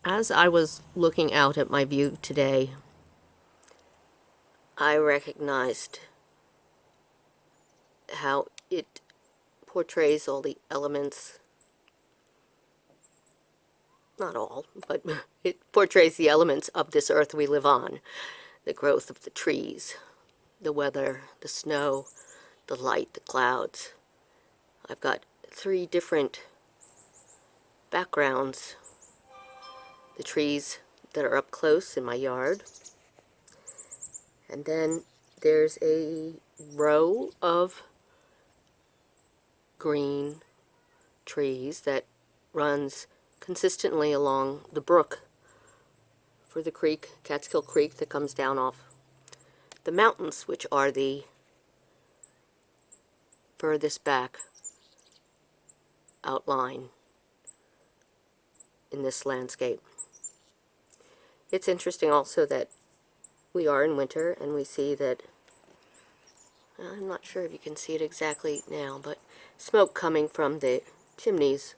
As I was looking out at my view today, I recognized how it portrays all the elements, not all, but it portrays the elements of this earth we live on. The growth of the trees, the weather, the snow, the light, the clouds. I've got 3 different backgrounds. The trees that are up close in my yard. And then there's a row of green trees that runs consistently along the brook for the creek, Catskill Creek, that comes down off the mountains, which are the furthest back outline in this landscape. It's interesting also that we are in winter and we see that, I'm not sure if you can see it exactly now, but smoke coming from the chimneys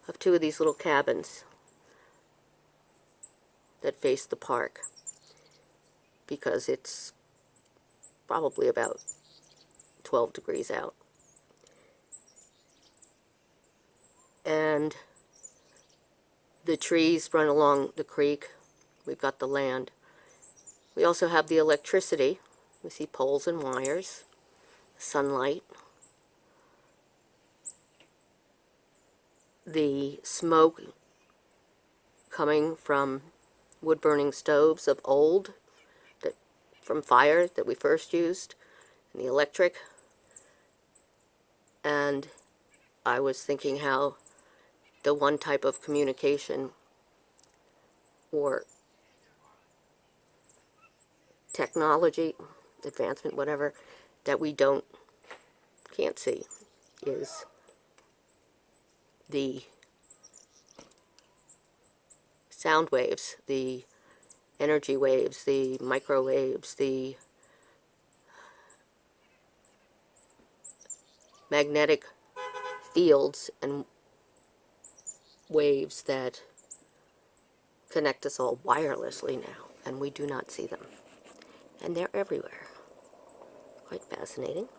of 2 of these little cabins that face the park, because it's probably about 12 degrees out. And the trees run along the creek. We've got the land. We also have the electricity. We see poles and wires, sunlight, the smoke coming from wood-burning stoves of old, from fire that we first used, and the electric. And I was thinking how the one type of communication or technology, advancement, whatever, that we can't see is the sound waves, the energy waves, the microwaves, the magnetic fields and waves that connect us all wirelessly now, and we do not see them. And they're everywhere. Quite fascinating.